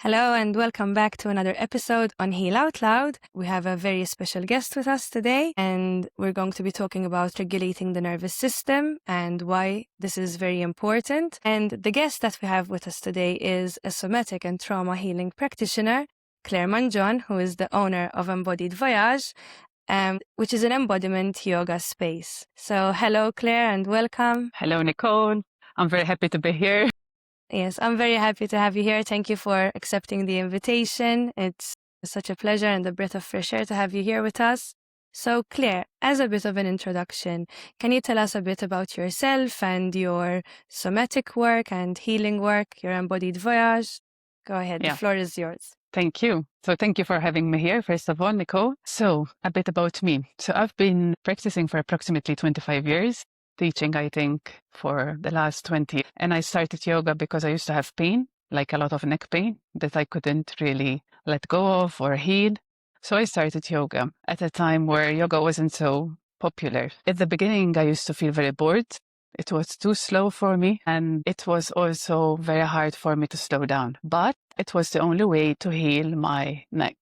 Hello and welcome back to another episode on Heal Out Loud. We have a very special guest with us today, and we're going to be talking about regulating the nervous system and why this is very important. And the guest that we have with us today is a somatic and trauma healing practitioner, Claire Mangion, who is the owner of Embodiment, which is an embodiment yoga space. So hello, Claire, and welcome. Hello, Nicole. I'm very happy to be here. Yes, I'm very happy to have you here. Thank you for accepting the invitation. It's such a pleasure and a breath of fresh air to have you here with us. So, Claire, as a bit of an introduction, can you tell us a bit about yourself and your somatic work and healing work, your embodied voyage? Go ahead, The floor is yours. Thank you. So thank you for having me here, first of all, Nicole. So a bit about me. So I've been practicing for approximately 25 years. Teaching, I think, for the last 20. And I started yoga because I used to have pain, like a lot of neck pain that I couldn't really let go of or heal. So I started yoga at a time where yoga wasn't so popular. At the beginning, I used to feel very bored. It was too slow for me, and it was also very hard for me to slow down. But it was the only way to heal my neck.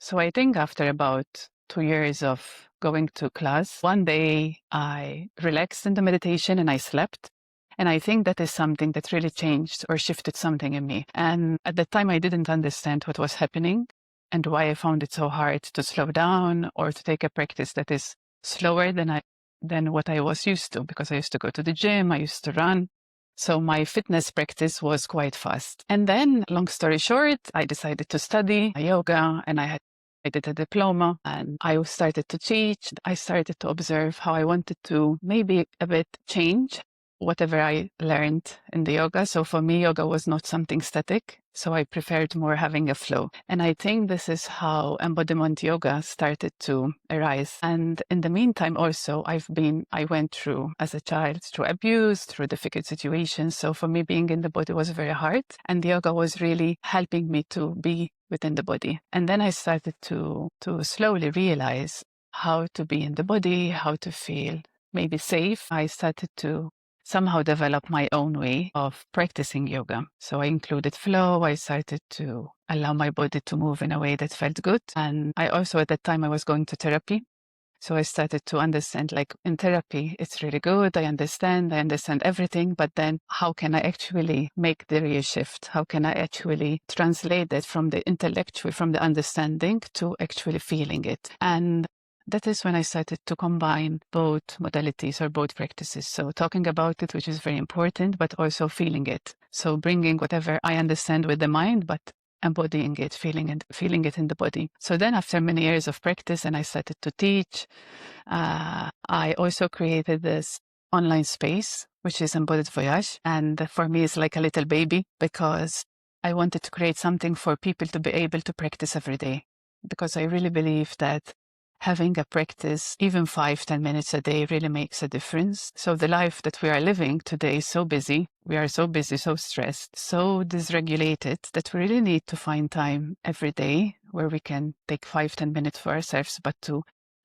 So I think after about 2 years of going to class, one day I relaxed in the meditation and I slept. And I think that is something that really changed or shifted something in me. And at the time, I didn't understand what was happening and why I found it so hard to slow down or to take a practice that is slower than what I was used to, because I used to go to the gym, I used to run. So my fitness practice was quite fast. And then, long story short, I decided to study yoga, and I did a diploma, and I started to teach. I started to observe how I wanted to maybe a bit change whatever I learned in the yoga. So for me, yoga was not something static. So I preferred more having a flow. And I think this is how embodiment yoga started to arise. And in the meantime, also, I went through, as a child, through abuse, through difficult situations. So for me, being in the body was very hard. And yoga was really helping me to be within the body. And then I started to slowly realize how to be in the body, how to feel maybe safe. I started to somehow develop my own way of practicing yoga. So I included flow. I started to allow my body to move in a way that felt good. And I also, at that time, I was going to therapy. So I started to understand, like in therapy, it's really good. I understand everything, but then how can I actually make the real shift? How can I actually translate that from the intellectual, from the understanding to actually feeling it? And that is when I started to combine both modalities or both practices. So talking about it, which is very important, but also feeling it. So bringing whatever I understand with the mind, but embodying it, feeling it in the body. So then after many years of practice and I started to teach, I also created this online space, which is Embodied Voyage. And for me, it's like a little baby because I wanted to create something for people to be able to practice every day. Because I really believe that having a practice, even 5-10 minutes a day, really makes a difference. So the life that we are living today is so busy. We are so busy, so stressed, so dysregulated that we really need to find time every day where we can take 5-10 minutes for ourselves, but to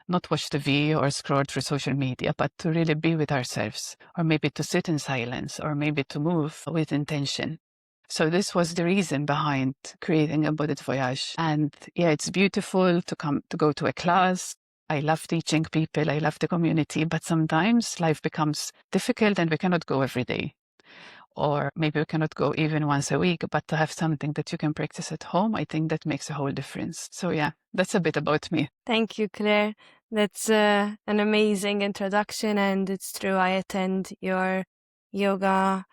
not watch TV or scroll through social media, but to really be with ourselves, or maybe to sit in silence, or maybe to move with intention. So this was the reason behind creating Embodied Voyage. And yeah, it's beautiful to go to a class. I love teaching people. I love the community. But sometimes life becomes difficult and we cannot go every day. Or maybe we cannot go even once a week. But to have something that you can practice at home, I think that makes a whole difference. So yeah, that's a bit about me. Thank you, Claire. That's an amazing introduction. And it's true, I attend your yoga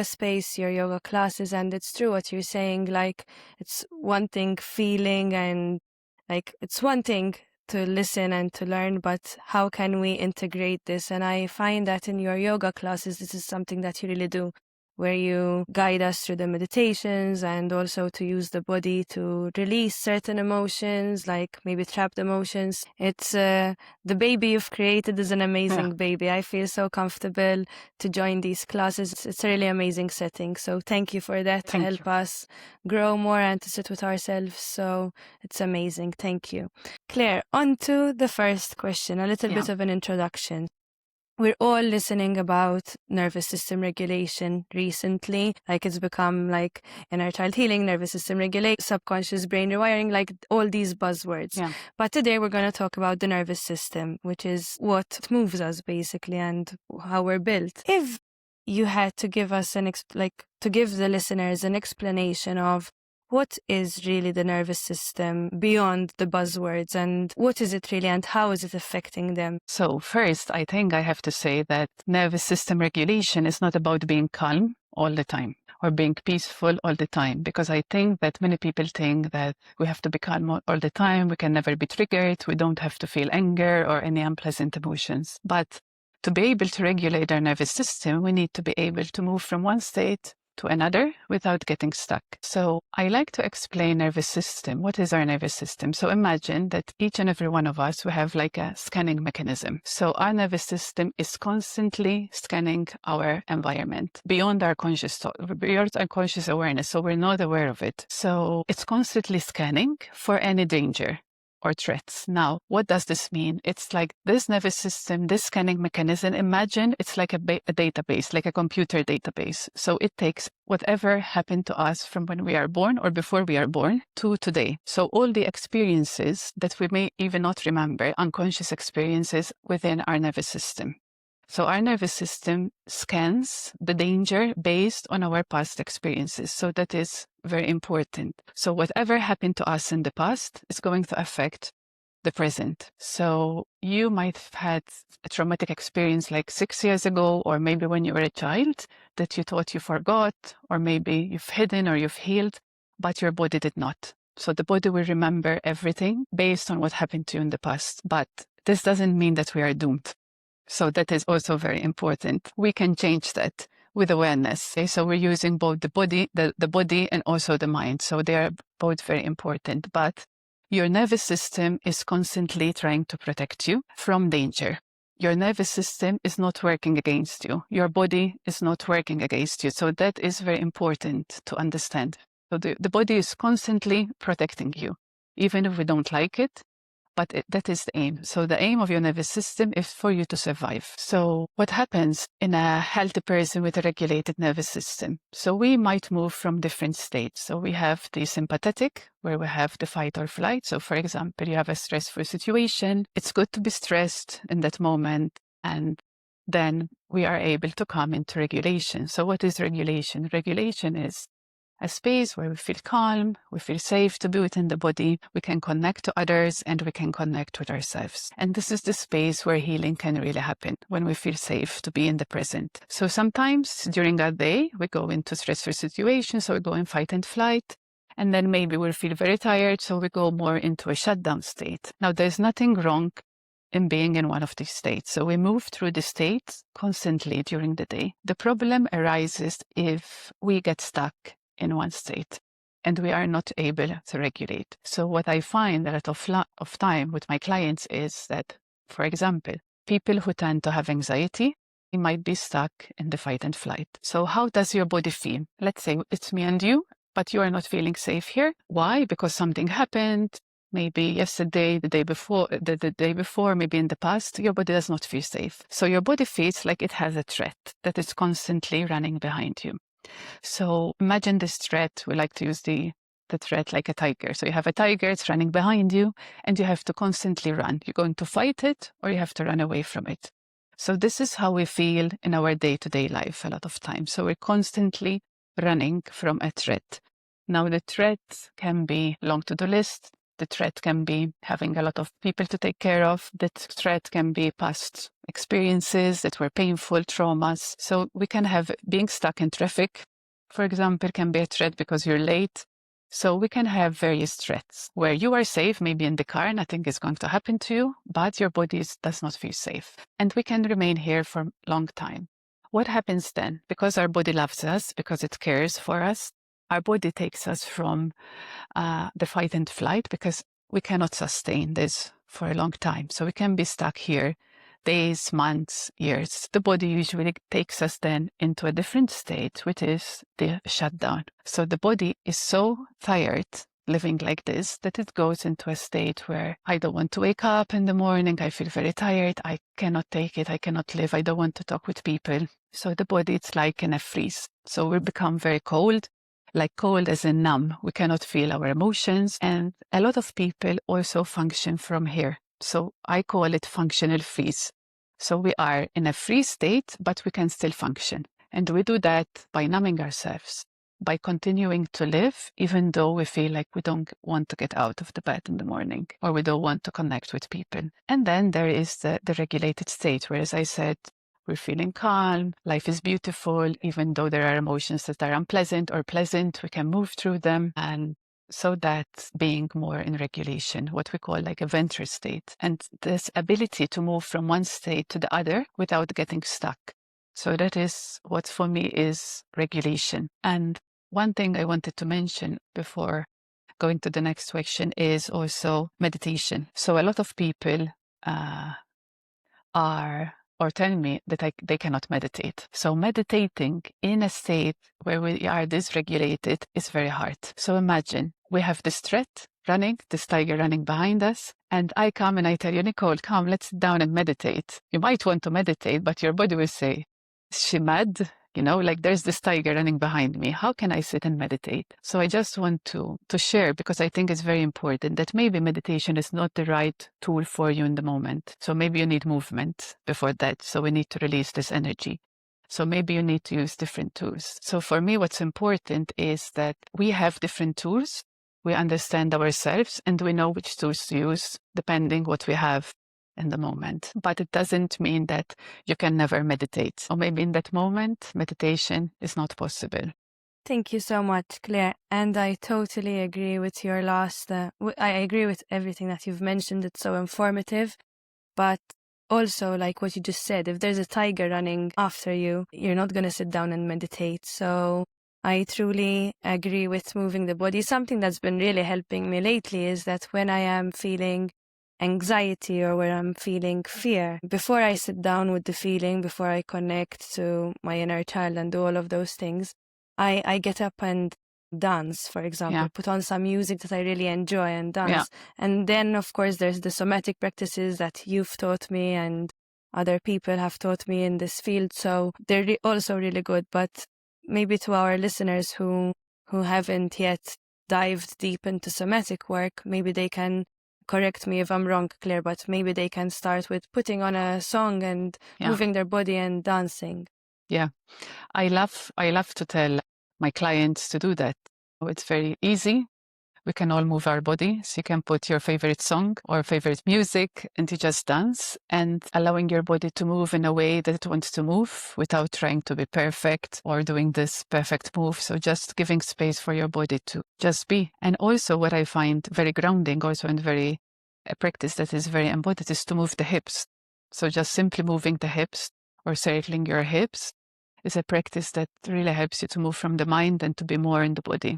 space, your yoga classes, and it's true what you're saying, like it's one thing feeling and like it's one thing to listen and to learn, but how can we integrate this? And I find that in your yoga classes, this is something that you really do, where you guide us through the meditations and also to use the body to release certain emotions, like maybe trapped emotions. It's the baby you've created is an amazing baby. I feel so comfortable to join these classes. It's a really amazing setting. So thank you for that, to help us grow more and to sit with ourselves. So it's amazing. Thank you. Claire, on to the first question, a little bit of an introduction. we're all listening about nervous system regulation recently. Like it's become like inner child healing, nervous system regulation, subconscious brain rewiring, like all these buzzwords. Yeah. But today we're going to talk about the nervous system, which is what moves us basically and how we're built. If you had to give us to give the listeners an explanation of what is really the nervous system beyond the buzzwords, and what is it really and how is it affecting them? So first, I think I have to say that nervous system regulation is not about being calm all the time or being peaceful all the time, because I think that many people think that we have to be calm all the time, we can never be triggered, we don't have to feel anger or any unpleasant emotions. But to be able to regulate our nervous system, we need to be able to move from one state to another without getting stuck. So I like to explain nervous system. What is our nervous system? So imagine that each and every one of us, we have like a scanning mechanism. So our nervous system is constantly scanning our environment beyond our conscious thought, beyond our conscious awareness. So we're not aware of it. So it's constantly scanning for any danger or threats. Now, what does this mean? It's like this nervous system, this scanning mechanism, imagine it's like a database, like a computer database. So it takes whatever happened to us from when we are born or before we are born to today. So all the experiences that we may even not remember, unconscious experiences within our nervous system. So our nervous system scans the danger based on our past experiences. So that is very important. So whatever happened to us in the past is going to affect the present. So you might have had a traumatic experience like 6 years ago, or maybe when you were a child that you thought you forgot, or maybe you've hidden or you've healed, but your body did not. So the body will remember everything based on what happened to you in the past. But this doesn't mean that we are doomed. So that is also very important. We can change that with awareness. Okay? So we're using both the body and also the mind. So they are both very important. But your nervous system is constantly trying to protect you from danger. Your nervous system is not working against you. Your body is not working against you. So that is very important to understand. So the body is constantly protecting you, even if we don't like it. But that is the aim. So the aim of your nervous system is for you to survive. So what happens in a healthy person with a regulated nervous system? So we might move from different states. So we have the sympathetic, where we have the fight or flight. So for example, you have a stressful situation. It's good to be stressed in that moment. And then we are able to come into regulation. So what is regulation? Regulation is a space where we feel calm, we feel safe to be within the body, we can connect to others, and we can connect with ourselves. And this is the space where healing can really happen, when we feel safe to be in the present. So sometimes during our day, we go into stressful situations, so we go in fight and flight, and then maybe we'll feel very tired, so we go more into a shutdown state. Now, there's nothing wrong in being in one of these states. So we move through the states constantly during the day. The problem arises if we get stuck in one state and we are not able to regulate. So what I find a lot of time with my clients is that, for example, people who tend to have anxiety, they might be stuck in the fight and flight. So how does your body feel? Let's say it's me and you, but you are not feeling safe here. Why? Because something happened. Maybe yesterday, the day before, maybe in the past, your body does not feel safe. So your body feels like it has a threat that is constantly running behind you. So imagine this threat. We like to use the threat like a tiger. So you have a tiger, it's running behind you, and you have to constantly run. You're going to fight it, or you have to run away from it. So this is how we feel in our day-to-day life a lot of times. So we're constantly running from a threat. Now the threat can be long to-do list. The threat can be having a lot of people to take care of. The threat can be past experiences that were painful, traumas. So we can have being stuck in traffic, for example, can be a threat because you're late. So we can have various threats where you are safe, maybe in the car, nothing is going to happen to you, but your body does not feel safe. And we can remain here for a long time. What happens then? Because our body loves us, because it cares for us, our body takes us from the fight and flight, because we cannot sustain this for a long time. So we can be stuck here days, months, years. The body usually takes us then into a different state, which is the shutdown. So the body is so tired living like this, that it goes into a state where I don't want to wake up in the morning. I feel very tired. I cannot take it. I cannot live. I don't want to talk with people. So the body, it's like in a freeze. So we become very cold, like cold as in numb. We cannot feel our emotions. And a lot of people also function from here. So I call it functional freeze. So we are in a freeze state, but we can still function. And we do that by numbing ourselves, by continuing to live, even though we feel like we don't want to get out of the bed in the morning, or we don't want to connect with people. And then there is the regulated state, where, as I said, we're feeling calm, life is beautiful, even though there are emotions that are unpleasant or pleasant, we can move through them. And so that's being more in regulation, what we call like a ventral state. And this ability to move from one state to the other without getting stuck. So that is what for me is regulation. And one thing I wanted to mention before going to the next question is also meditation. So a lot of people tell me that they cannot meditate. So meditating in a state where we are dysregulated is very hard. So imagine we have this threat running, this tiger running behind us, and I come and I tell you, Nicole, come, let's sit down and meditate. You might want to meditate, but your body will say, is she mad? You know, like there's this tiger running behind me. How can I sit and meditate? So I just want to share, because I think it's very important, that maybe meditation is not the right tool for you in the moment. So maybe you need movement before that. So we need to release this energy. So maybe you need to use different tools. So for me, what's important is that we have different tools. We understand ourselves and we know which tools to use depending what we have in the moment. But it doesn't mean that you can never meditate. Or maybe in that moment, meditation is not possible. Thank you so much, Claire. And I totally agree with your last, I agree with everything that you've mentioned. It's so informative. But also, like what you just said, if there's a tiger running after you, you're not going to sit down and meditate. So I truly agree with moving the body. Something that's been really helping me lately is that when I am feeling anxiety or where I'm feeling fear, before I sit down with the feeling, before I connect to my inner child and do all of those things, I get up and dance, for example, put on some music that I really enjoy and dance. And then, of course, there's the somatic practices that you've taught me and other people have taught me in this field. So they're also really good. But maybe to our listeners who haven't yet dived deep into somatic work, maybe they can correct me if I'm wrong, Claire, but maybe they can start with putting on a song and moving their body and dancing. Yeah, I love to tell my clients to do that. It's very easy. We can all move our body. So you can put your favorite song or favorite music and you just dance, and allowing your body to move in a way that it wants to move without trying to be perfect or doing this perfect move. So just giving space for your body to just be. And also what I find very grounding also, and very a practice that is very embodied, is to move the hips. So just simply moving the hips or circling your hips is a practice that really helps you to move from the mind and to be more in the body.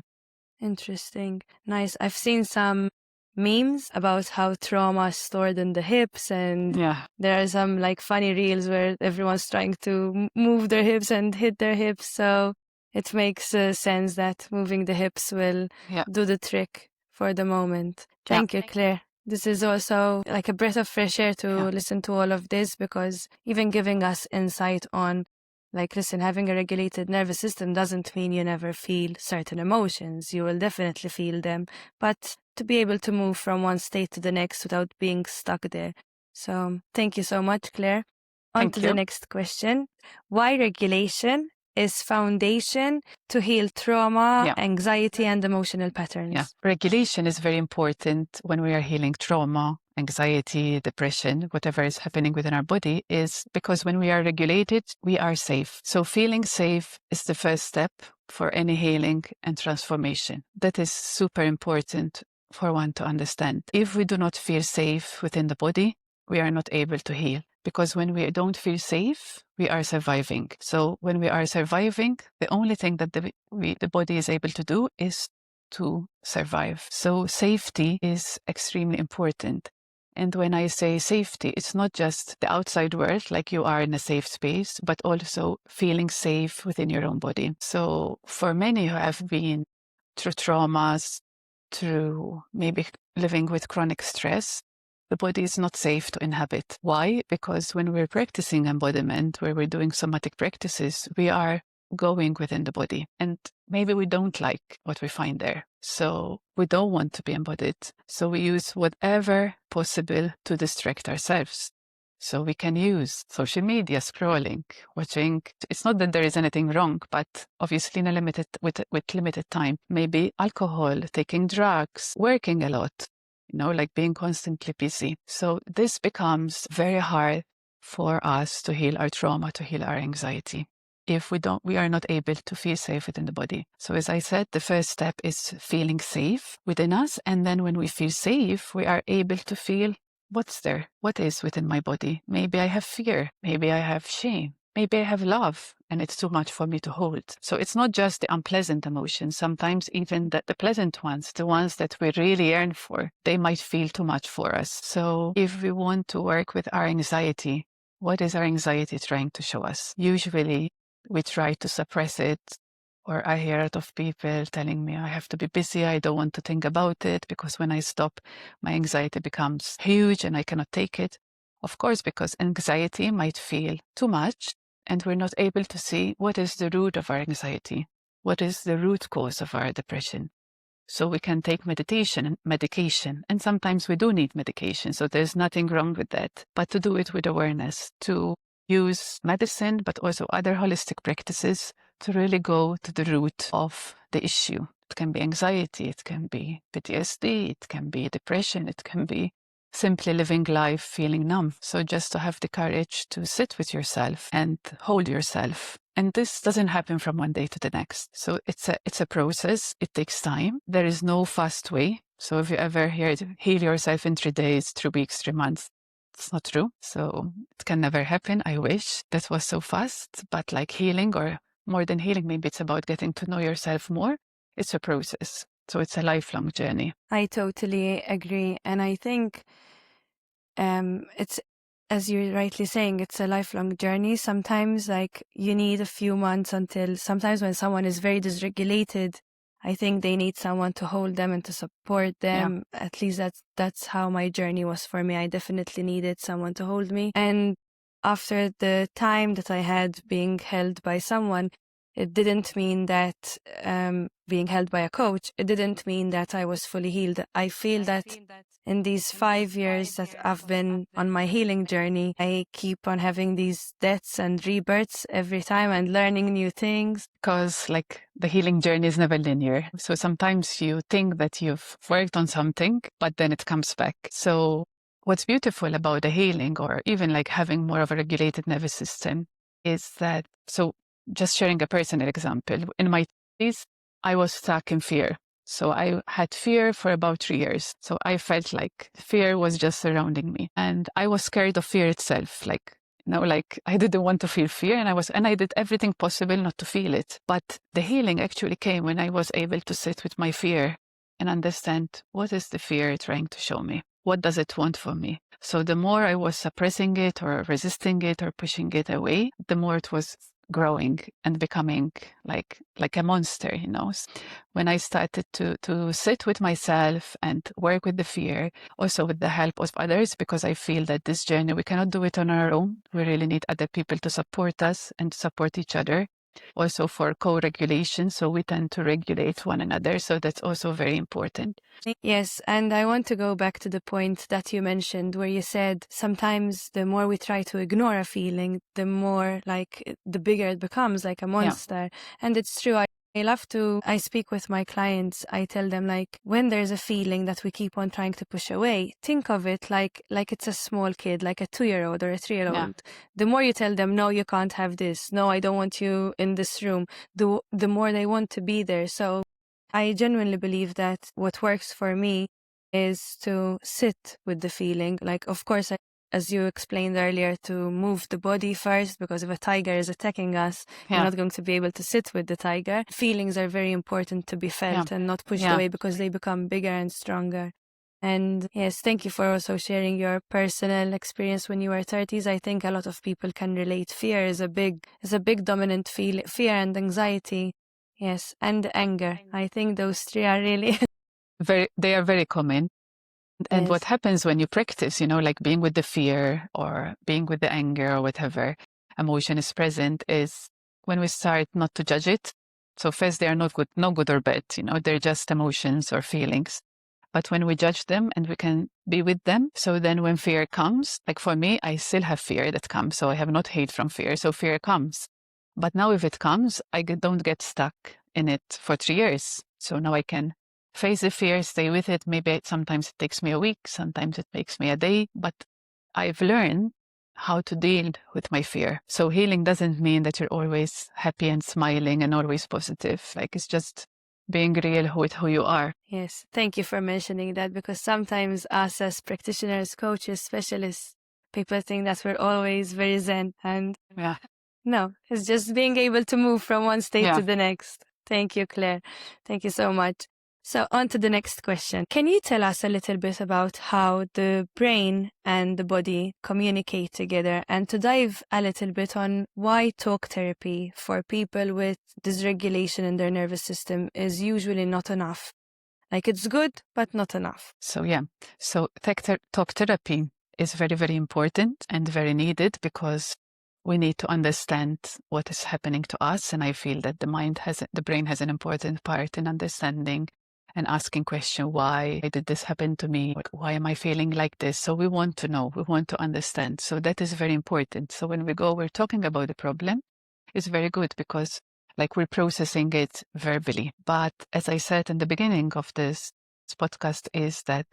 Interesting. Nice. I've seen some memes about how trauma is stored in the hips, and there are some like funny reels where everyone's trying to move their hips and hit their hips. So it makes sense that moving the hips will do the trick for the moment. Thank you, Claire. This is also like a breath of fresh air to listen to all of this, because even giving us insight on, like, listen, having a regulated nervous system doesn't mean you never feel certain emotions. You will definitely feel them, but to be able to move from one state to the next without being stuck there. So thank you so much, Claire. On to the next question. Why regulation is foundation to heal trauma, anxiety, and emotional patterns? Regulation is very important when we are healing trauma, anxiety, depression, whatever is happening within our body, is because when we are regulated, we are safe. So feeling safe is the first step for any healing and transformation. That is super important for one to understand. If we do not feel safe within the body, we are not able to heal. Because when we don't feel safe, we are surviving. So when we are surviving, the only thing that the body is able to do is to survive. So safety is extremely important. And when I say safety, it's not just the outside world, like you are in a safe space, but also feeling safe within your own body. So for many who have been through traumas, through maybe living with chronic stress, the body is not safe to inhabit. Why? Because when we're practicing embodiment, where we're doing somatic practices, we are going within the body. And maybe we don't like what we find there. So we don't want to be embodied. So we use whatever possible to distract ourselves. So we can use social media, scrolling, watching. It's not that there is anything wrong, but obviously in a with limited time. Maybe alcohol, taking drugs, working a lot, like being constantly busy. So this becomes very hard for us to heal our trauma, to heal our anxiety, if we are not able to feel safe within the body. So as I said, the first step is feeling safe within us. And then when we feel safe, we are able to feel what's there, what is within my body. Maybe I have fear, maybe I have shame, maybe I have love, and it's too much for me to hold. So it's not just the unpleasant emotions. Sometimes even the pleasant ones, the ones that we really yearn for, they might feel too much for us. So if we want to work with our anxiety, what is our anxiety trying to show us? Usually we try to suppress it, or I hear a lot of people telling me I have to be busy, I don't want to think about it, because when I stop, my anxiety becomes huge and I cannot take it. Of course, because anxiety might feel too much, and we're not able to see what is the root of our anxiety, what is the root cause of our depression. So we can take medication, and sometimes we do need medication, so there's nothing wrong with that. But to do it with awareness, to use medicine, but also other holistic practices to really go to the root of the issue. It can be anxiety, it can be PTSD, it can be depression, it can be simply living life feeling numb. So just to have the courage to sit with yourself and hold yourself. And this doesn't happen from one day to the next. So it's a process. It takes time. There is no fast way. So if you ever hear heal yourself in 3 days, 3 weeks, 3 months, it's not true. So it can never happen. I wish that was so fast, but like healing, or more than healing, maybe it's about getting to know yourself more. It's a process. So it's a lifelong journey. I totally agree. And I think it's, as you're rightly saying, it's a lifelong journey. Sometimes like you need a few months until, sometimes when someone is very dysregulated, I think they need someone to hold them and to support them. Yeah. At least that's how my journey was for me. I definitely needed someone to hold me. And after the time that I had being held by someone, it didn't mean that being held by a coach, it didn't mean that I was fully healed. I feel that in these 5 years that I've been on my healing journey, I keep on having these deaths and rebirths every time and learning new things. Because like the healing journey is never linear. So sometimes you think that you've worked on something, but then it comes back. So what's beautiful about the healing, or even like having more of a regulated nervous system, is that, so just sharing a personal example, in my 20s, I was stuck in fear. So I had fear for about 3 years. So I felt like fear was just surrounding me, and I was scared of fear itself. Like I didn't want to feel fear, and I did everything possible not to feel it. But the healing actually came when I was able to sit with my fear and understand, what is the fear trying to show me? What does it want from me? So the more I was suppressing it or resisting it or pushing it away, the more it was growing and becoming like a monster, When I started to sit with myself and work with the fear, also with the help of others, because I feel that this journey, we cannot do it on our own. We really need other people to support us and support each other. Also for co-regulation, so we tend to regulate one another. So that's also very important. Yes, and I want to go back to the point that you mentioned where you said sometimes the more we try to ignore a feeling, the more the bigger it becomes, like a monster. Yeah. And it's true. I speak with my clients. I tell them when there's a feeling that we keep on trying to push away, think of it like it's a small kid, like a 2-year-old or a 3-year-old. Yeah. The more you tell them, no, you can't have this. No, I don't want you in this room. The more they want to be there. So I genuinely believe that what works for me is to sit with the feeling. Of course, as you explained earlier, to move the body first, because if a tiger is attacking us, you're not going to be able to sit with the tiger. Feelings are very important to be felt and not pushed away, because they become bigger and stronger. And yes, thank you for also sharing your personal experience when you were 30s. I think a lot of people can relate. Fear is a big dominant fear and anxiety. Yes, and anger. I think those three are really they are very common. And Yes. what happens when you practice, like being with the fear or being with the anger or whatever emotion is present, is when we start not to judge it. So first, they are not good, no good or bad, they're just emotions or feelings. But when we judge them and we can be with them, so then when fear comes, like for me, I still have fear that comes. So I have not hate from fear. So fear comes. But now if it comes, I don't get stuck in it for 3 years. So now I can face the fear, stay with it. Maybe sometimes it takes me a week, sometimes it takes me a day, but I've learned how to deal with my fear. So healing doesn't mean that you're always happy and smiling and always positive. Like it's just being real with who you are. Yes, thank you for mentioning that, because sometimes us as practitioners, coaches, specialists, people think that we're always very zen, and Yeah. no, it's just being able to move from one state Yeah. to the next. Thank you, Claire. Thank you so much. So on to the next question. Can you tell us a little bit about how the brain and the body communicate together, and to dive a little bit on why talk therapy for people with dysregulation in their nervous system is usually not enough? Like it's good, but not enough. So talk therapy is very, very important and very needed, because we need to understand what is happening to us. And I feel that the brain has an important part in understanding and asking question, why did this happen to me? Why am I feeling like this? So we want to know, we want to understand. So that is very important. So when we're talking about the problem, it's very good, because like we're processing it verbally. But as I said in the beginning of this podcast, is that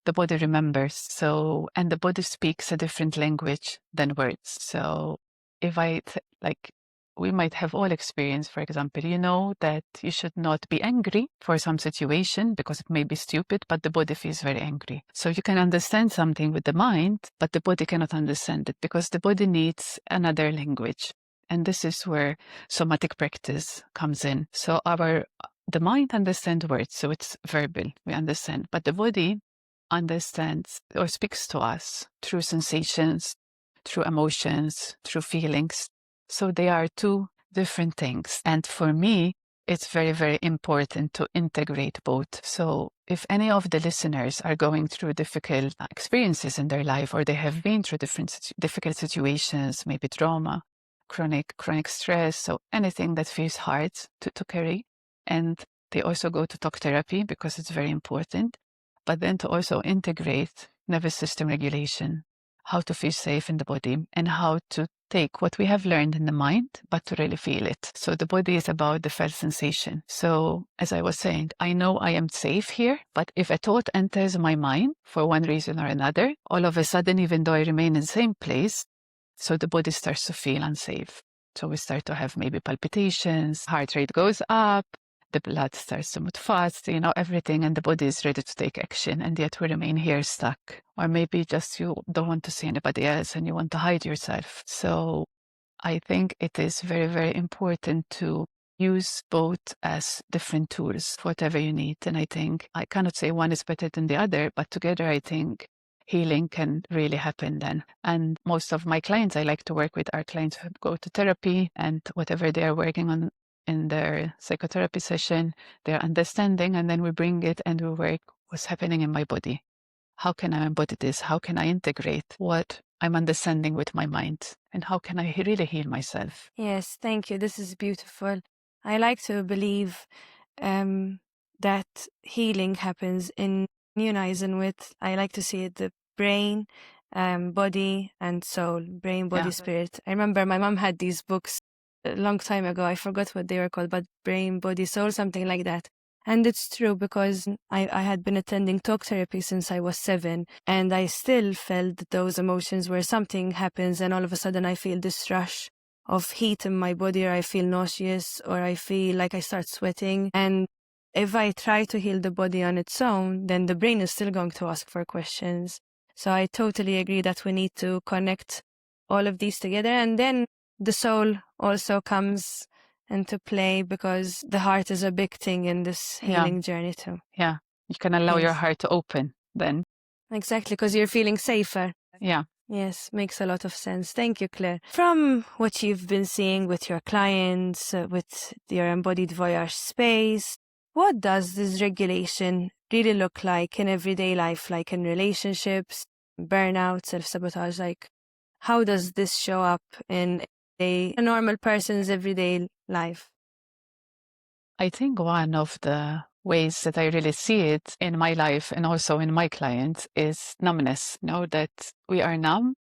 the body remembers. So, and the body speaks a different language than words. So if we might have all experienced, for example, that you should not be angry for some situation because it may be stupid, but the body feels very angry. So you can understand something with the mind, but the body cannot understand it because the body needs another language. And this is where somatic practice comes in. So the mind understands words, so it's verbal, we understand, but the body understands or speaks to us through sensations, through emotions, through feelings. So they are two different things. And for me, it's very, very important to integrate both. So if any of the listeners are going through difficult experiences in their life, or they have been through difficult situations, maybe trauma, chronic stress, so anything that feels hard to carry, and they also go to talk therapy because it's very important, but then to also integrate nervous system regulation, how to feel safe in the body, and how to take what we have learned in the mind, but to really feel it. So the body is about the felt sensation. So as I was saying, I know I am safe here, but if a thought enters my mind for one reason or another, all of a sudden, even though I remain in the same place, so the body starts to feel unsafe. So we start to have maybe palpitations, heart rate goes up, the blood starts to move fast, everything, and the body is ready to take action, and yet we remain here stuck. Or maybe just you don't want to see anybody else and you want to hide yourself. So I think it is very, very important to use both as different tools for whatever you need. And I think I cannot say one is better than the other, but together I think healing can really happen then. And most of my clients I like to work with are clients who go to therapy, and whatever they are working on in their psychotherapy session, they're understanding, and then we bring it and we work what's happening in my body. How can I embody this? How can I integrate what I'm understanding with my mind? And how can I really heal myself? Yes, thank you. This is beautiful. I like to believe that healing happens in unison with, I like to see it, the brain, body, and soul. Brain, body, Yeah. spirit. I remember my mom had these books a long time ago. I forgot what they were called, but brain, body, soul, something like that. And it's true, because I had been attending talk therapy since I was 7, and I still felt those emotions where something happens and all of a sudden I feel this rush of heat in my body, or I feel nauseous, or I feel like I start sweating. And if I try to heal the body on its own, then the brain is still going to ask for questions. So I totally agree that we need to connect all of these together. And then the soul also comes into play, because the heart is a big thing in this healing journey too. Yeah. You can allow your Yes. heart to open then. Exactly, because you're feeling safer. Yeah. Yes, makes a lot of sense. Thank you, Claire. From what you've been seeing with your clients, with your embodied voyage space, what does this regulation really look like in everyday life, like in relationships, burnout, self-sabotage? Like, how does this show up in a normal person's everyday life? I think one of the ways that I really see it in my life and also in my clients is numbness. That we are numb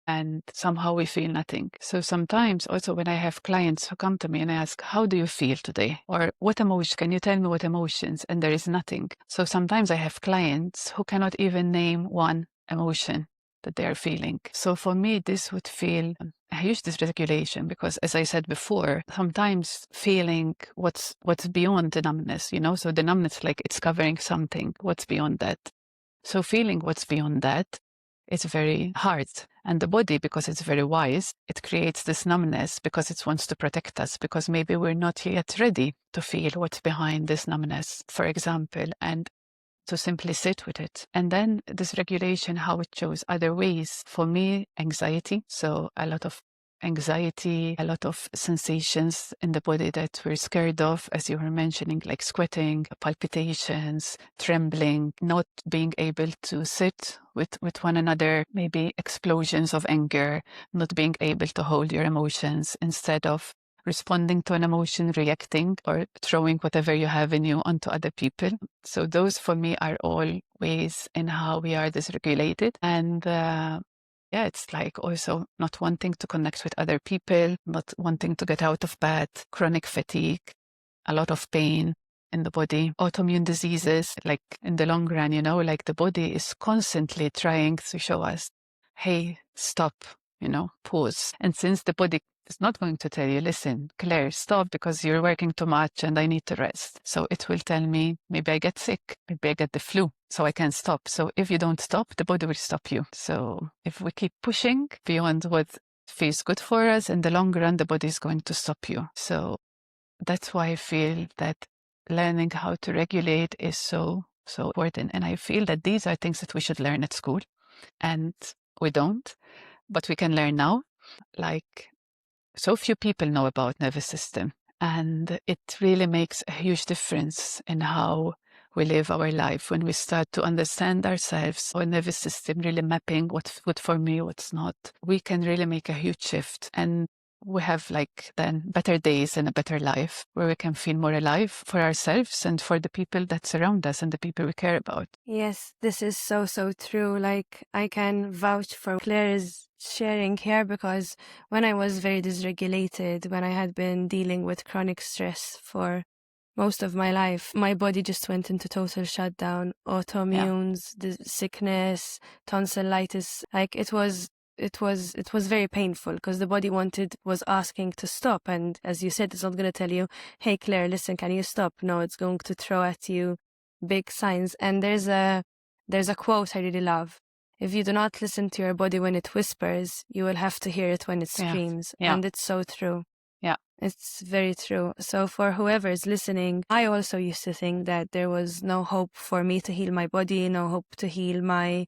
and somehow we feel nothing. So sometimes also when I have clients who come to me and I ask, how do you feel today? Or what emotion? Can you tell me what emotions? And there is nothing. So sometimes I have clients who cannot even name one emotion that they are feeling. So for me, this would feel a huge dysregulation because, as I said before, sometimes feeling what's beyond the numbness, so the numbness, like it's covering something, what's beyond that. So feeling what's beyond that is very hard. And the body, because it's very wise, it creates this numbness because it wants to protect us, because maybe we're not yet ready to feel what's behind this numbness, for example, and to simply sit with it. And then this regulation, how it shows other ways. For me, anxiety. So a lot of anxiety, a lot of sensations in the body that we're scared of, as you were mentioning, like sweating, palpitations, trembling, not being able to sit with one another, maybe explosions of anger, not being able to hold your emotions, instead of responding to an emotion, reacting, or throwing whatever you have in you onto other people. So those for me are all ways in how we are dysregulated. And it's like also not wanting to connect with other people, not wanting to get out of bed, chronic fatigue, a lot of pain in the body, autoimmune diseases, like in the long run, like the body is constantly trying to show us, hey, stop, pause. And since the body is not going to tell you, listen, Claire, stop because you're working too much and I need to rest. So it will tell me, maybe I get sick, maybe I get the flu, so I can't stop. So if you don't stop, the body will stop you. So if we keep pushing beyond what feels good for us, in the long run, the body is going to stop you. So that's why I feel that learning how to regulate is so important. And I feel that these are things that we should learn at school, and we don't, but we can learn now. Like, so few people know about nervous system, and it really makes a huge difference in how we live our life when we start to understand ourselves, our nervous system really mapping what's good for me, what's not. We can really make a huge shift, and we have like then better days and a better life where we can feel more alive for ourselves and for the people that surround us and the people we care about. Yes, this is so true. Like, I can vouch for Claire's sharing here, because when I was very dysregulated, when I had been dealing with chronic stress for most of my life, my body just went into total shutdown. Autoimmunes, the sickness, tonsillitis, like it was very painful because the body was asking to stop. And as you said, it's not going to tell you, hey, Claire, listen, can you stop? No, it's going to throw at you big signs. And there's a quote I really love. If you do not listen to your body when it whispers, you will have to hear it when it screams. Yeah. And it's so true. Yeah. It's very true. So for whoever is listening, I also used to think that there was no hope for me to heal my body, no hope to heal my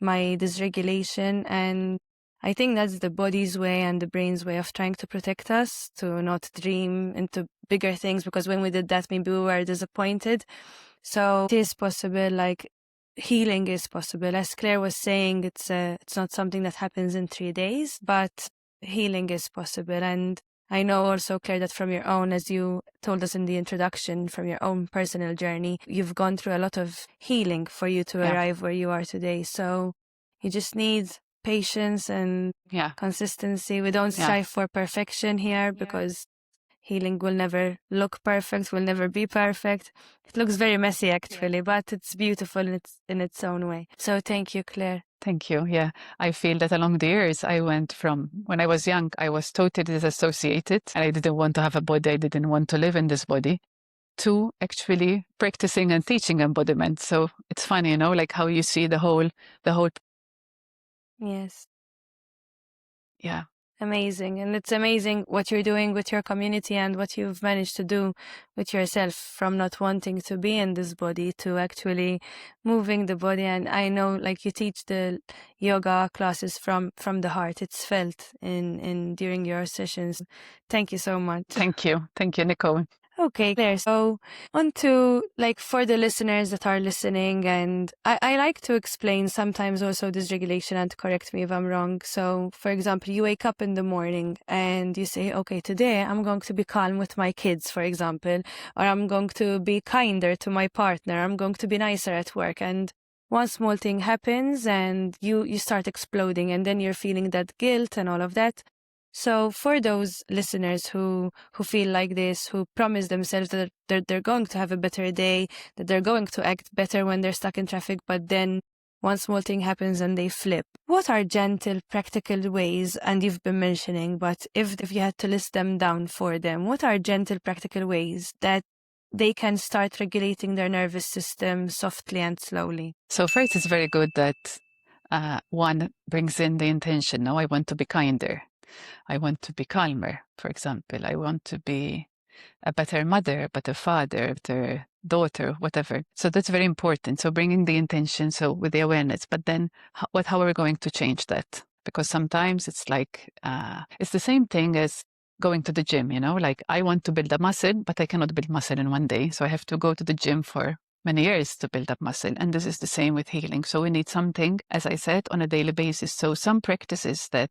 dysregulation. And I think that's the body's way and the brain's way of trying to protect us, to not dream into bigger things, because when we did that, maybe we were disappointed. So it is possible, like healing is possible. As Claire was saying, it's not something that happens in 3 days, but healing is possible. And I know also, Claire, that from your own, as you told us in the introduction, from your own personal journey, you've gone through a lot of healing for you to arrive where you are today. So you just need patience and consistency. We don't strive for perfection here, because healing will never look perfect, will never be perfect. It looks very messy, actually, but it's beautiful in its own way. So thank you, Claire. Thank you. Yeah, I feel that along the years, I went from when I was young, I was totally disassociated and I didn't want to have a body. I didn't want to live in this body, to actually practicing and teaching embodiment. So it's funny, like how you see the whole. Yes. Yeah. Amazing. And it's amazing what you're doing with your community and what you've managed to do with yourself, from not wanting to be in this body to actually moving the body. And I know, like, you teach the yoga classes from the heart. It's felt in during your sessions. Thank you so much. Thank you. Thank you, Nicole. Okay, Claire. So on to, like, for the listeners that are listening, and I like to explain sometimes also dysregulation, and correct me if I'm wrong. So for example, you wake up in the morning and you say, okay, today I'm going to be calm with my kids, for example, or I'm going to be kinder to my partner, I'm going to be nicer at work. And one small thing happens and you start exploding, and then you're feeling that guilt and all of that. So for those listeners who feel like this, who promise themselves that they're going to have a better day, that they're going to act better when they're stuck in traffic, but then one small thing happens and they flip. What are gentle, practical ways, and you've been mentioning, but if you had to list them down for them, what are gentle, practical ways that they can start regulating their nervous system softly and slowly? So first, it's very good that one brings in the intention. No, I want to be kinder. I want to be calmer, for example. I want to be a better mother, a better father, a better daughter, whatever. So that's very important. So bringing the intention, so with the awareness, but then how are we going to change that? Because sometimes it's like, it's the same thing as going to the gym, you know, like I want to build a muscle, but I cannot build muscle in one day. So I have to go to the gym for many years to build up muscle. And this is the same with healing. So we need something, as I said, on a daily basis. So some practices that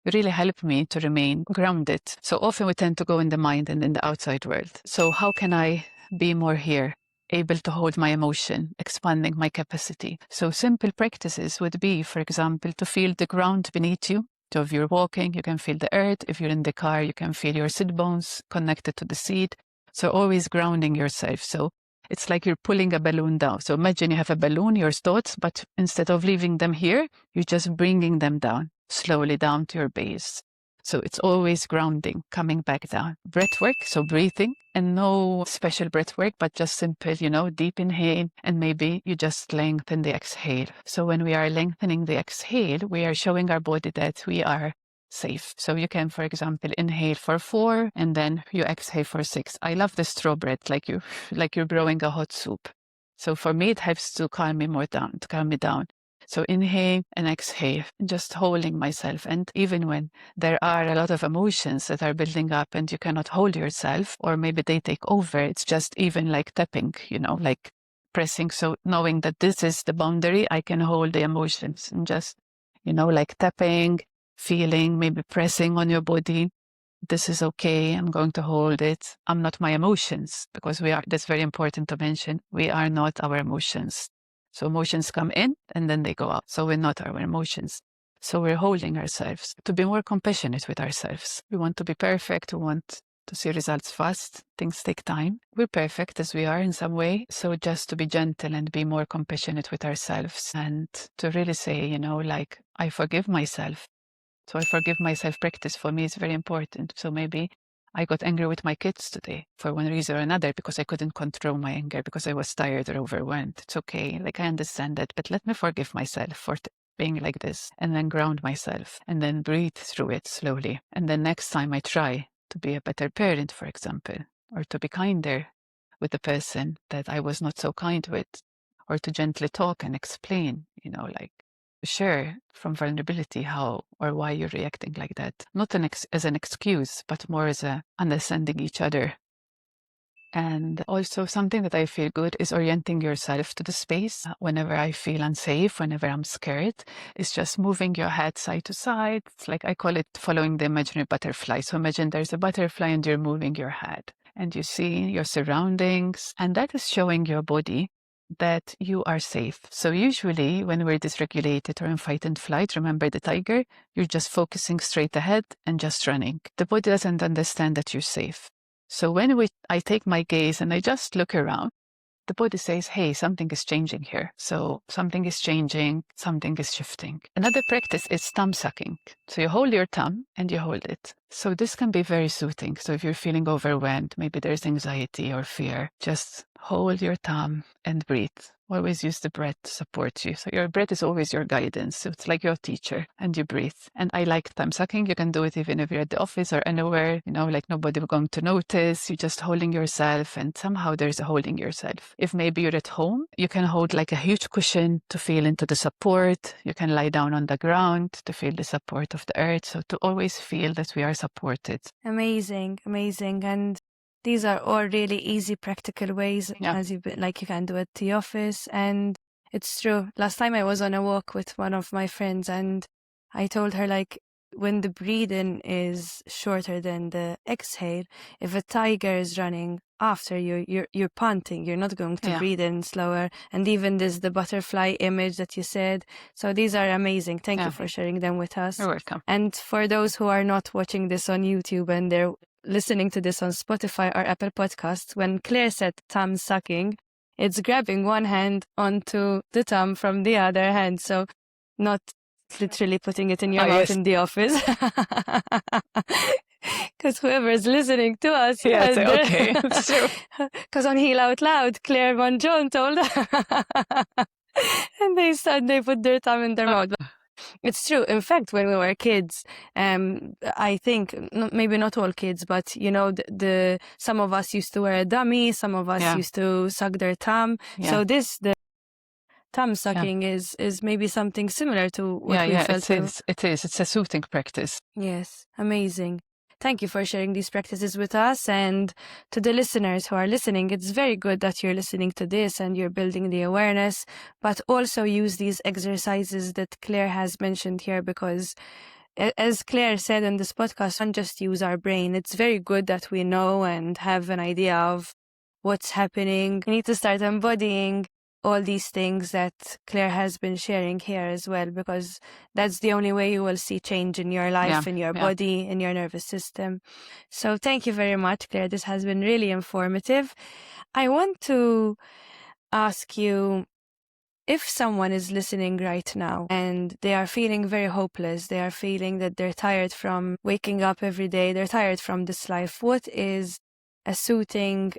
really help me to remain grounded. So often we tend to go in the mind and in the outside world. So how can I be more here, able to hold my emotion, expanding my capacity? So simple practices would be, for example, to feel the ground beneath you. So if you're walking, you can feel the earth. If you're in the car, you can feel your sit bones connected to the seat. So always grounding yourself. So it's like you're pulling a balloon down. So imagine you have a balloon, your thoughts, but instead of leaving them here, you're just bringing them down, slowly down to your base. So it's always grounding, coming back down. Breath work, so breathing, and no special breath work, but just simple, deep inhale, and maybe you just lengthen the exhale. So when we are lengthening the exhale, we are showing our body that we are safe. So you can, for example, inhale for 4 and then you exhale for 6. I love the straw breath, like you're growing a hot soup. So for me, it helps to calm me down. So inhale and exhale, just holding myself. And even when there are a lot of emotions that are building up and you cannot hold yourself, or maybe they take over, it's just even like tapping, like pressing. So knowing that this is the boundary, I can hold the emotions and just, like tapping, feeling, maybe pressing on your body. This is okay. I'm going to hold it. I'm not my emotions, because that's very important to mention. We are not our emotions. So emotions come in and then they go out. So we're not our emotions. So we're holding ourselves to be more compassionate with ourselves. We want to be perfect. We want to see results fast. Things take time. We're perfect as we are in some way. So just to be gentle and be more compassionate with ourselves, and to really say, like, I forgive myself. So I forgive myself practice for me is very important. So maybe I got angry with my kids today for one reason or another, because I couldn't control my anger, because I was tired or overwhelmed. It's okay. Like, I understand that, but let me forgive myself for being like this, and then ground myself and then breathe through it slowly. And then next time I try to be a better parent, for example, or to be kinder with the person that I was not so kind with, or to gently talk and explain, like, share from vulnerability how or why you're reacting like that. Not as an excuse, but more as a understanding each other. And also something that I feel good is orienting yourself to the space. Whenever I feel unsafe, whenever I'm scared, it's just moving your head side to side. It's like, I call it following the imaginary butterfly. So imagine there's a butterfly and you're moving your head and you see your surroundings, and that is showing your body that you are safe. So usually when we're dysregulated or in fight and flight, remember the tiger, you're just focusing straight ahead and just running. The body doesn't understand that you're safe. So when I take my gaze and I just look around, the body says, hey, something is changing here. So something is changing, something is shifting. Another practice is thumb sucking. So you hold your thumb and you hold it. So this can be very soothing. So if you're feeling overwhelmed, maybe there's anxiety or fear, just hold your thumb and breathe. Always use the breath to support you. So your breath is always your guidance. So it's like your teacher, and you breathe. And I like thumb sucking. You can do it even if you're at the office or anywhere, like nobody will going to notice. You're just holding yourself, and somehow there's a holding yourself. If maybe you're at home, you can hold like a huge cushion to feel into the support. You can lie down on the ground to feel the support of the earth. So to always feel that we are supported. Amazing, amazing. And these are all really easy, practical ways, as you can do at the office. And it's true. Last time I was on a walk with one of my friends, and I told her, like, when the breathing is shorter than the exhale, if a tiger is running after you, you're panting. You're not going to breathe in slower. And even the butterfly image that you said. So these are amazing. Thank you for sharing them with us. You're welcome. And for those who are not watching this on YouTube and they're listening to this on Spotify or Apple Podcasts, when Claire said thumb sucking, it's grabbing one hand onto the thumb from the other hand. So not literally putting it in your mouth in the office. Because whoever is listening to us, okay, it's true. Because on Heal Out Loud, Claire Mangion told and they put their thumb in their mouth. It's true. In fact, when we were kids, I think maybe not all kids, but you know, some of us used to wear a dummy, some of us used to suck their thumb. So the thumb sucking is maybe something similar to what we felt. It is. It's a soothing practice. Yes, amazing. Thank you for sharing these practices with us. And to the listeners who are listening, it's very good that you're listening to this and you're building the awareness, but also use these exercises that Claire has mentioned here, because as Claire said in this podcast, don't just use our brain. It's very good that we know and have an idea of what's happening. We need to start embodying all these things that Claire has been sharing here as well, because that's the only way you will see change in your life, in your body, in your nervous system. So thank you very much, Claire. This has been really informative. I want to ask you, if someone is listening right now and they are feeling very hopeless, they are feeling that they're tired from waking up every day, they're tired from this life, what is a soothing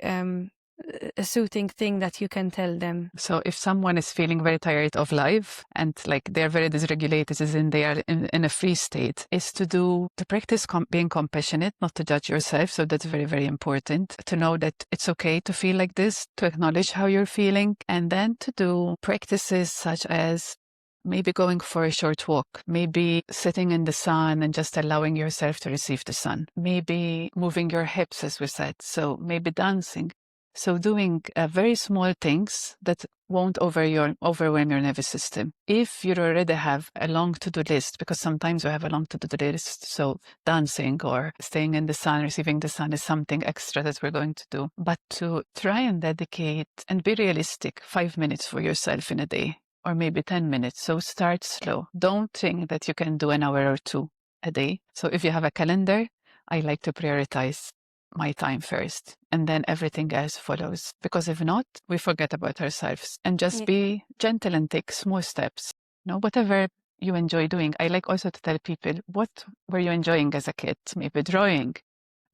thing that you can tell them? So if someone is feeling very tired of life and like they're very dysregulated, as in they are in a free state, is to practice being compassionate, not to judge yourself. So that's very, very important, to know that it's okay to feel like this, to acknowledge how you're feeling, and then to do practices such as maybe going for a short walk, maybe sitting in the sun and just allowing yourself to receive the sun, maybe moving your hips, as we said, so maybe dancing. So doing very small things that won't overwhelm your nervous system. If you already have a long to-do list, because sometimes we have a long to-do list, so dancing or staying in the sun, receiving the sun is something extra that we're going to do. But to try and dedicate and be realistic, 5 minutes for yourself in a day, or maybe 10 minutes. So start slow. Don't think that you can do an hour or two a day. So if you have a calendar, I like to prioritize my time first, and then everything else follows. Because if not, we forget about ourselves. And just be gentle and take small steps. You know, whatever you enjoy doing. I like also to tell people, what were you enjoying as a kid? Maybe drawing,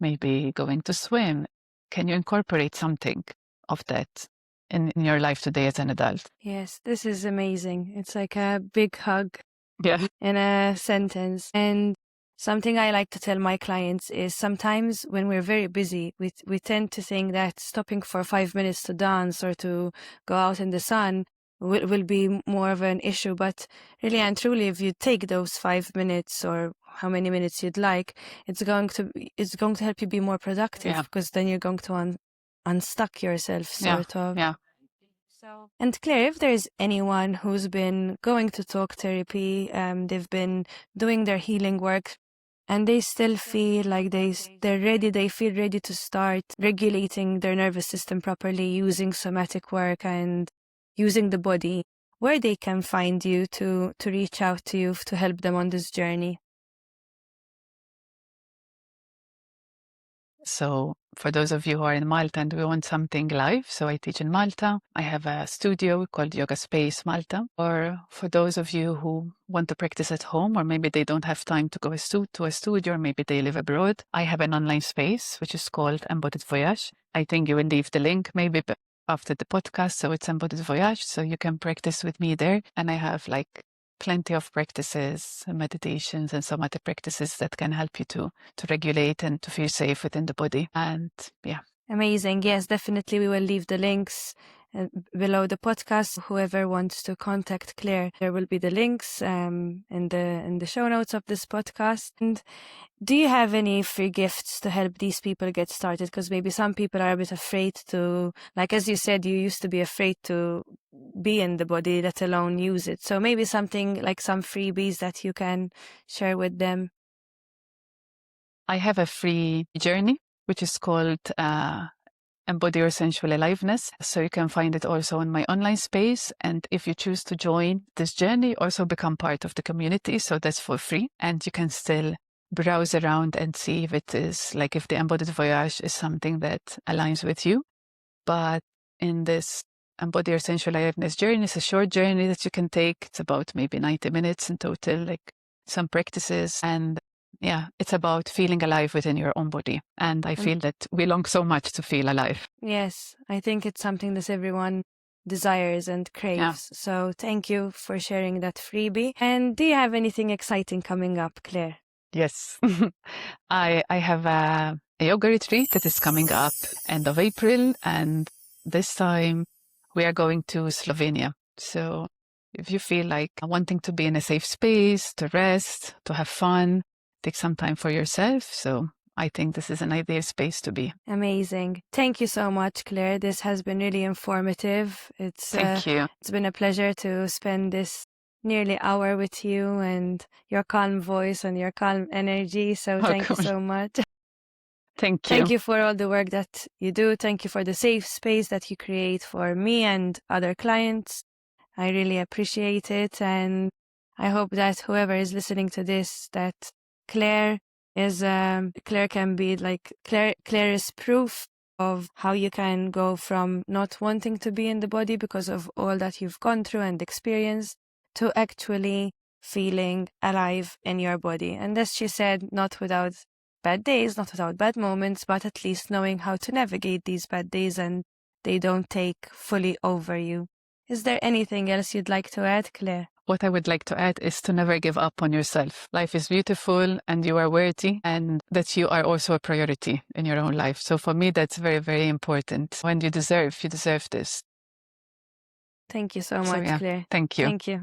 maybe going to swim. Can you incorporate something of that in your life today as an adult? Yes, this is amazing. It's like a big hug in a sentence. And something I like to tell my clients is sometimes when we're very busy, we tend to think that stopping for 5 minutes to dance or to go out in the sun will be more of an issue. But really and truly, if you take those 5 minutes or how many minutes you'd like, it's going to help you be more productive, because then you're going to unstuck yourself, sort of. And Claire, if there's anyone who's been going to talk therapy, they've been doing their healing work, and they still feel like they feel ready to start regulating their nervous system properly, using somatic work and using the body, where they can find you to reach out to you to help them on this journey. So for those of you who are in Malta and we want something live, so I teach in Malta. I have a studio called Yoga Space Malta. Or for those of you who want to practice at home, or maybe they don't have time to go to a studio, or maybe they live abroad, I have an online space which is called Embodiment Voyage. I think you will leave the link maybe after the podcast. So it's Embodiment Voyage, so you can practice with me there. And I have like plenty of practices, meditations and somatic practices that can help you to regulate and to feel safe within the body. And Amazing. Yes, definitely. We will leave the links below the podcast. Whoever wants to contact Claire, there will be the links in the show notes of this podcast. And do you have any free gifts to help these people get started? Because maybe some people are a bit afraid to, like as you said, you used to be afraid to be in the body, let alone use it. So maybe something like some freebies that you can share with them. I have a free journey, which is called Embody Your Sensual Aliveness. So you can find it also on my online space. And if you choose to join this journey, also become part of the community. So that's for free. And you can still browse around and see if it is like if the embodied voyage is something that aligns with you. But in this Embody Your Sensual Aliveness journey, it's a short journey that you can take. It's about maybe 90 minutes in total, like some practices. And yeah, it's about feeling alive within your own body. And I feel that we long so much to feel alive. Yes, I think it's something that everyone desires and craves. Yeah. So thank you for sharing that freebie. And do you have anything exciting coming up, Claire? Yes. I have a yoga retreat that is coming up end of April. And this time we are going to Slovenia. So if you feel like wanting to be in a safe space, to rest, to have fun, take some time for yourself. So I think this is an ideal space to be. Amazing. Thank you so much, Claire. This has been really informative. Thank you. It's been a pleasure to spend this nearly hour with you and your calm voice and your calm energy. So thank you so much. Thank you. Thank you for all the work that you do. Thank you for the safe space that you create for me and other clients. I really appreciate it. And I hope that whoever is listening to this, that Claire can be like, Claire is proof of how you can go from not wanting to be in the body because of all that you've gone through and experienced to actually feeling alive in your body. And as she said, not without bad days, not without bad moments, but at least knowing how to navigate these bad days and they don't take fully over you. Is there anything else you'd like to add, Claire? What I would like to add is to never give up on yourself. Life is beautiful and you are worthy, and that you are also a priority in your own life. So for me, that's very, very important. When you deserve this. Thank you so much, Claire. Thank you. Thank you.